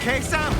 okay, Sam?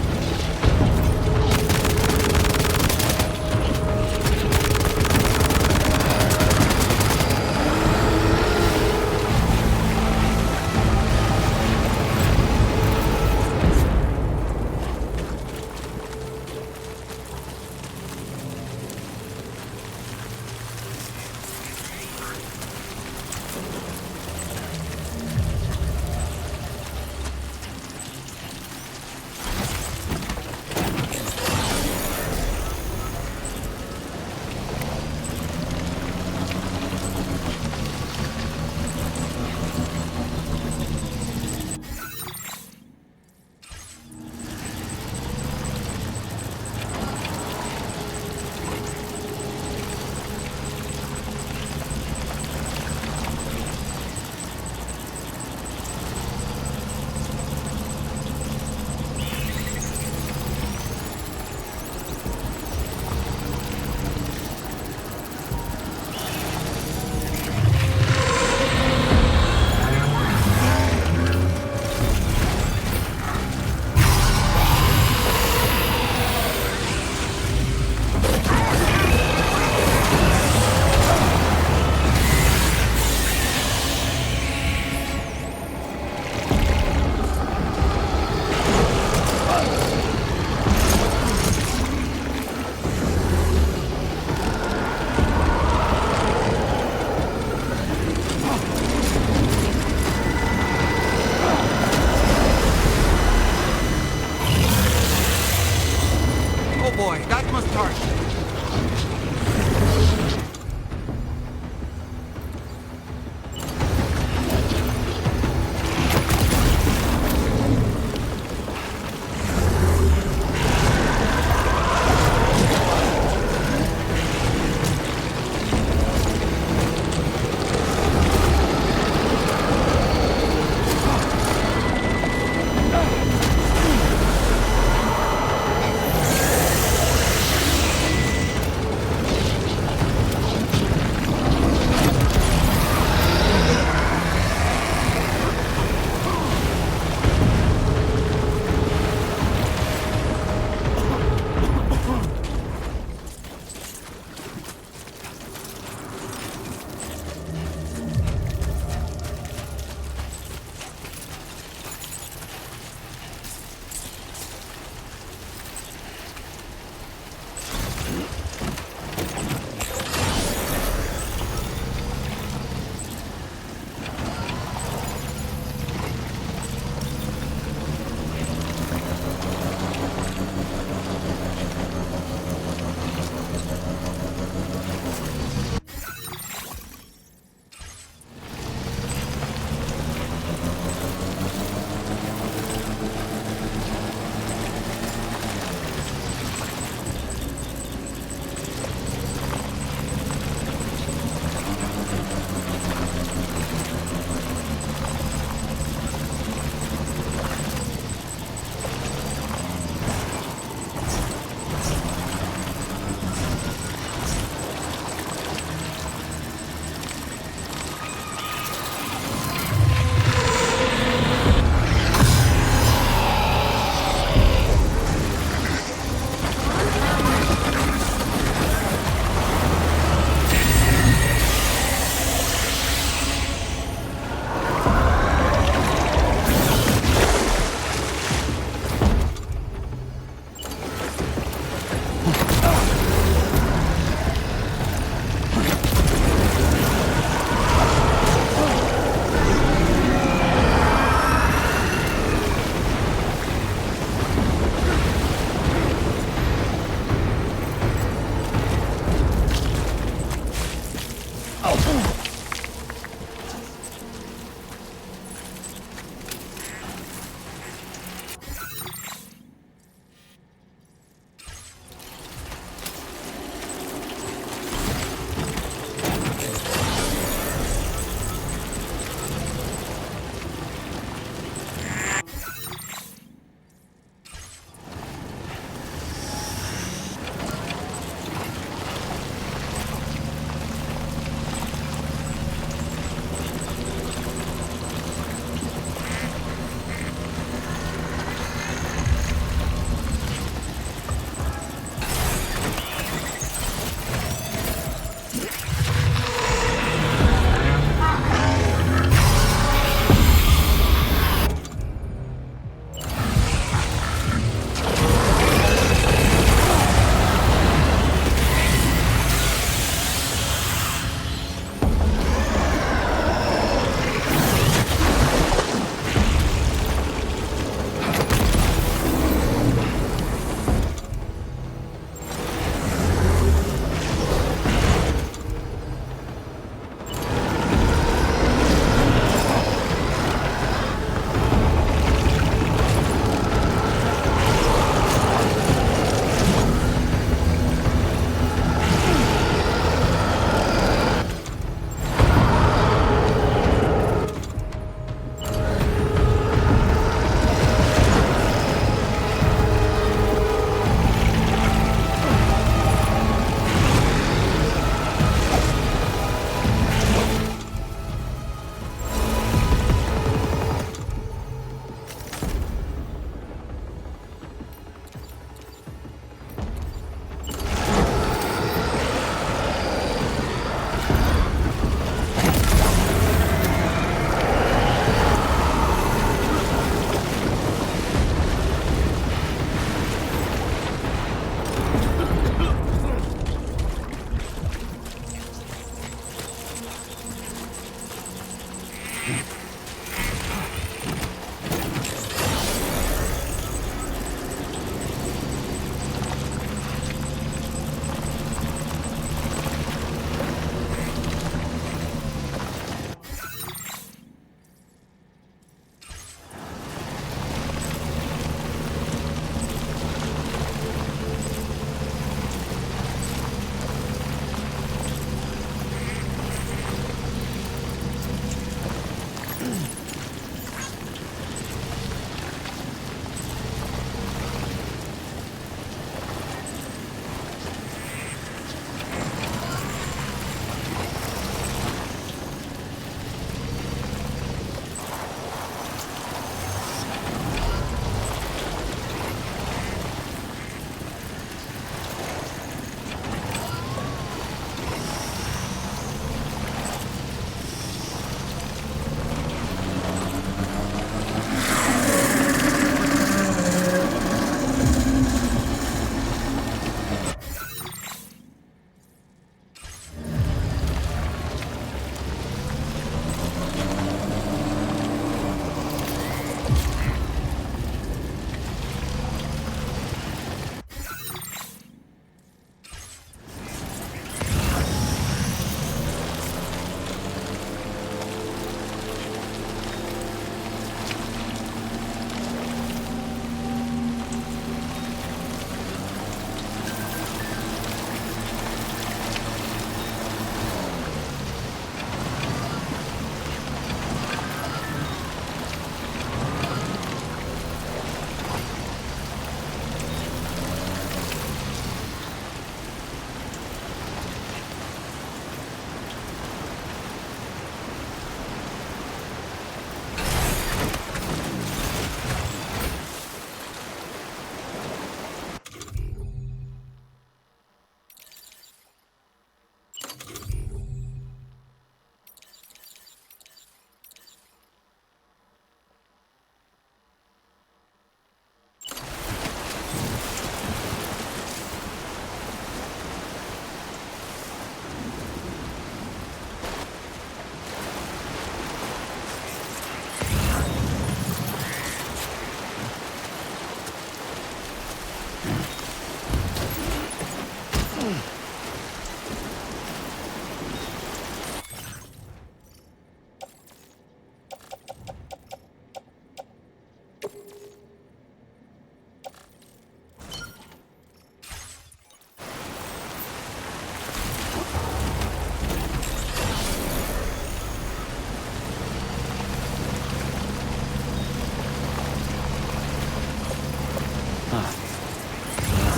That's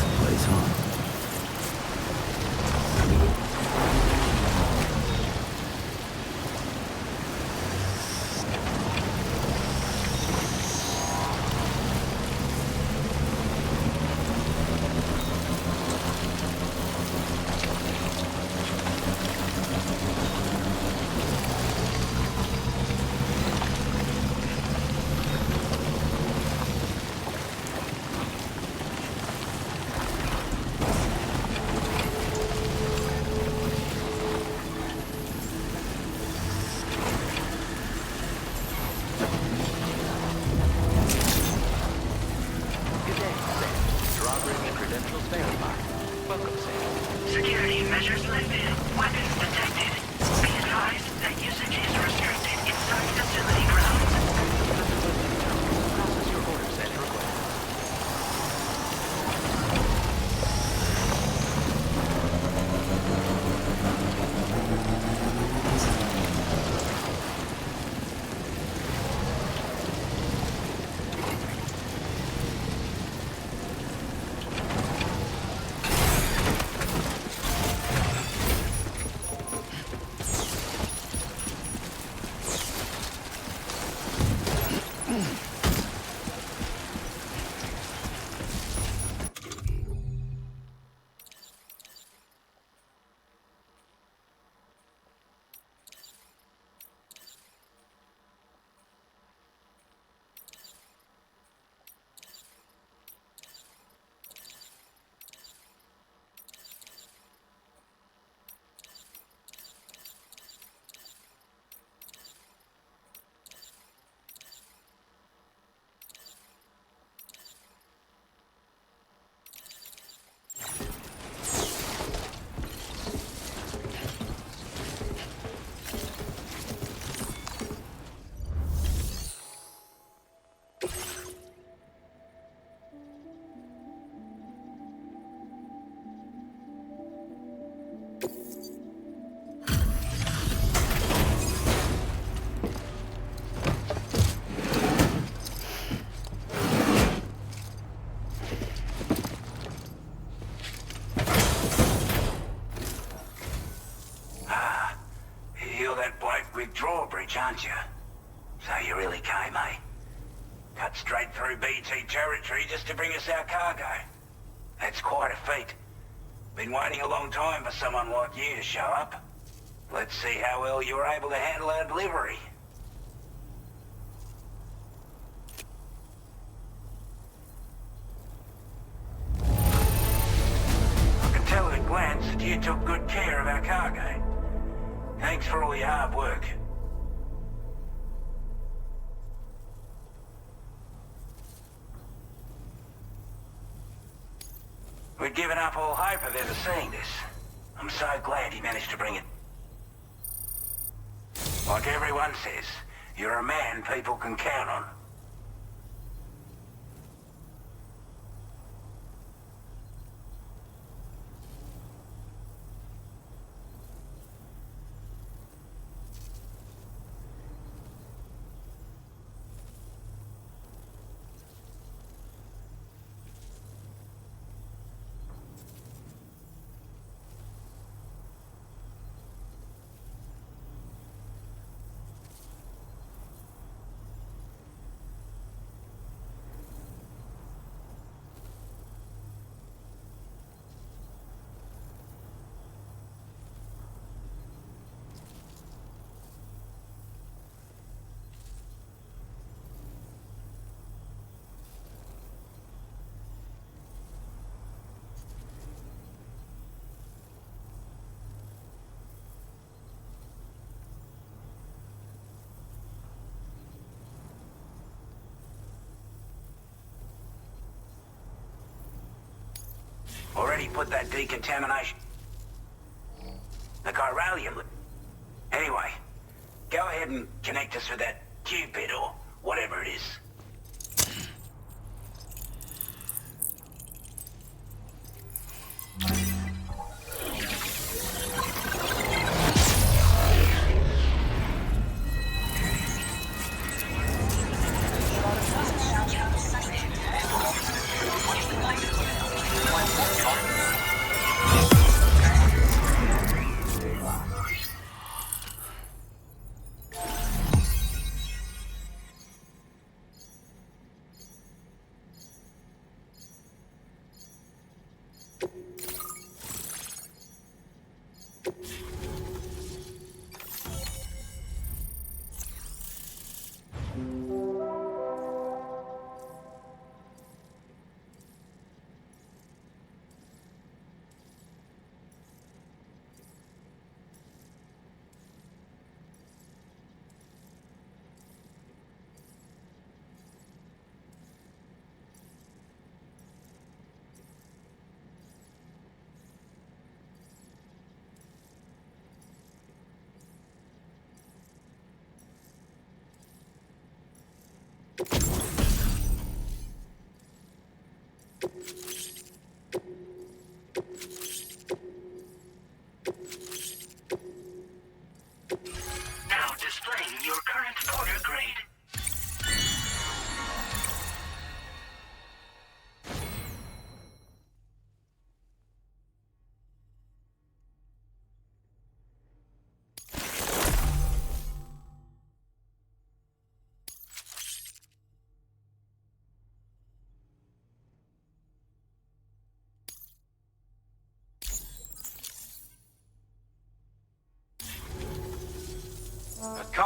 the place, huh? Security measures lifted. Weapons detected. Be advised that usage is restricted inside facility grounds. Process your orders and requests. Drawbridge, aren't you? So you really came, eh? Cut straight through BT territory just to bring us our cargo. That's quite a feat. Been waiting a long time for someone like you to show up. Let's see how well you were able to handle our delivery. I can tell at a glance that you took good care of our cargo. Thanks for all your hard work. We'd given up all hope of ever seeing this. I'm so glad he managed to bring it. Like everyone says, you're a man people can count on. Already put that decontamination... the chiralium... Anyway, go ahead and connect us with that Cupid or whatever it is.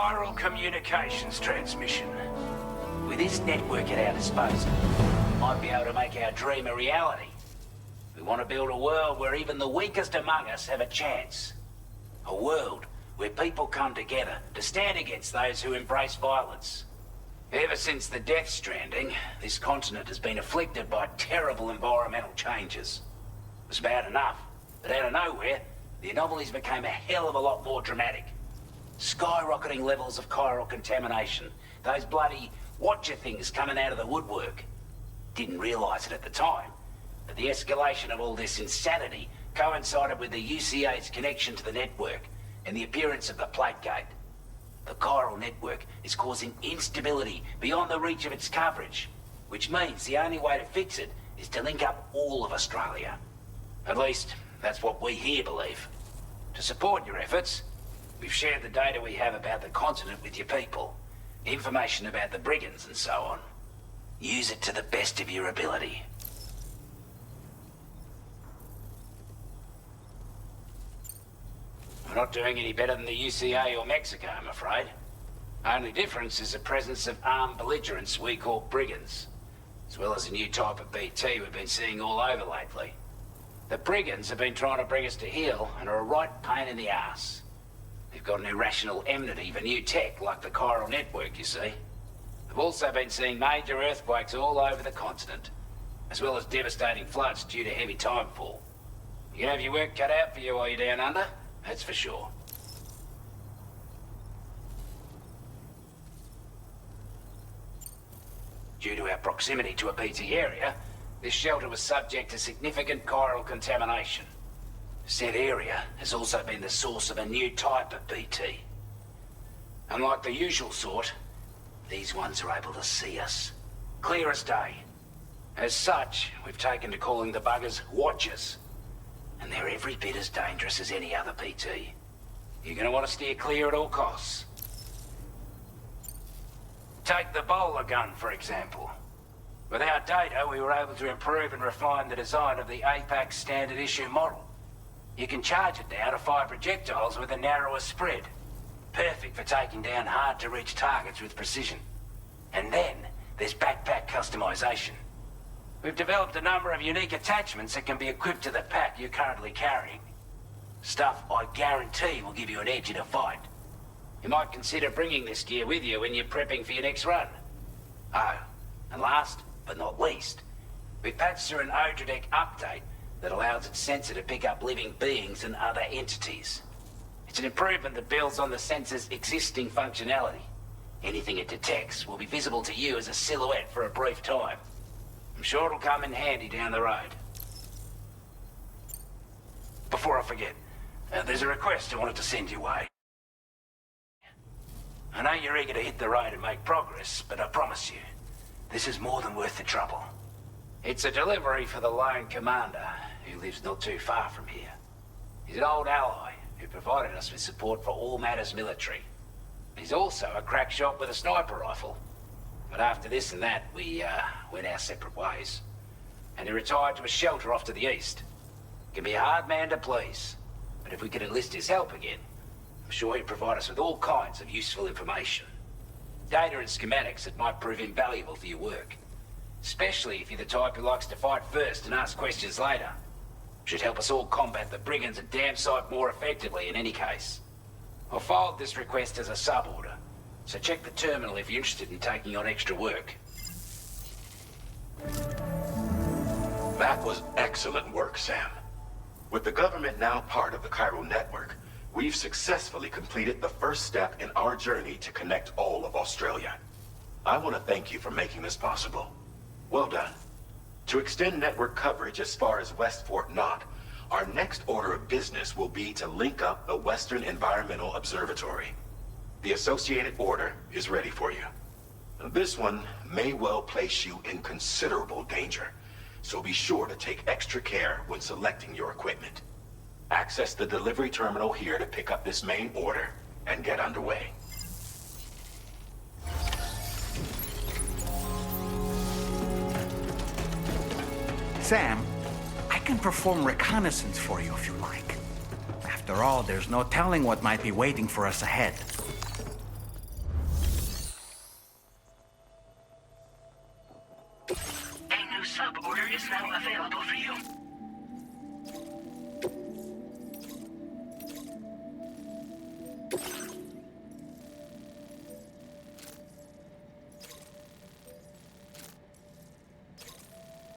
chiral communications transmission. With this network at our disposal, we might be able to make our dream a reality. We want to build a world where even the weakest among us have a chance. A world where people come together to stand against those who embrace violence. Ever since the death stranding, this continent has been afflicted by terrible environmental changes. It was bad enough, but out of nowhere, the anomalies became a hell of a lot more dramatic. Skyrocketing levels of chiral contamination, those bloody watcher things coming out of the woodwork. Didn't realize it at the time, but the escalation of all this insanity coincided with the UCA's connection to the network and the appearance of the plate gate. The chiral network is causing instability beyond the reach of its coverage, which means the only way to fix it is to link up all of Australia. At least, that's what we here believe. To support your efforts, we've shared the data we have about the continent with your people, information about the brigands and so on. Use it to the best of your ability. We're not doing any better than the UCA or Mexico, I'm afraid. Only difference is the presence of armed belligerents we call brigands, as well as a new type of BT we've been seeing all over lately. The brigands have been trying to bring us to heel and are a right pain in the ass. They've got an irrational enmity for new tech like the chiral network, you see. We've also been seeing major earthquakes all over the continent, as well as devastating floods due to heavy timefall. You can have your work cut out for you while you're down under. That's for sure. Due to our proximity to a BT area, this shelter was subject to significant chiral contamination. Said area has also been the source of a new type of BT. Unlike the usual sort, these ones are able to see us. Clear as day. As such, we've taken to calling the buggers Watchers. And they're every bit as dangerous as any other PT. You're gonna want to steer clear at all costs. Take the bowler gun, for example. With our data, we were able to improve and refine the design of the APAC standard issue model. You can charge it now to fire projectiles with a narrower spread. Perfect for taking down hard-to-reach targets with precision. And then, there's backpack customization. We've developed a number of unique attachments that can be equipped to the pack you're currently carrying. Stuff I guarantee will give you an edge in a fight. You might consider bringing this gear with you when you're prepping for your next run. Oh, and last but not least, we've patched through an Odradek update that allows its sensor to pick up living beings and other entities. It's an improvement that builds on the sensor's existing functionality. Anything it detects will be visible to you as a silhouette for a brief time. I'm sure it'll come in handy down the road. Before I forget, there's a request I wanted to send your way. I know you're eager to hit the road and make progress, but I promise you, this is more than worth the trouble. It's a delivery for the lone commander, who lives not too far from here. He's an old ally who provided us with support for all matters military. He's also a crack shot with a sniper rifle. But after this and that, we went our separate ways. And he retired to a shelter off to the east. Can be a hard man to please, but if we could enlist his help again, I'm sure he'd provide us with all kinds of useful information. Data and schematics that might prove invaluable for your work. Especially if you're the type who likes to fight first and ask questions later. Should help us all combat the brigands a damn sight more effectively in any case. I'll filed this request as a sub-order. So check the terminal if you're interested in taking on extra work. That was excellent work, Sam. With the government now part of the chiral network, we've successfully completed the first step in our journey to connect all of Australia. I want to thank you for making this possible. Well done. To extend network coverage as far as West Fort Knott, our next order of business will be to link up the Western Environmental Observatory. The associated order is ready for you. This one may well place you in considerable danger, so be sure to take extra care when selecting your equipment. Access the delivery terminal here to pick up this main order and get underway. Sam, I can perform reconnaissance for you if you like. After all, there's no telling what might be waiting for us ahead.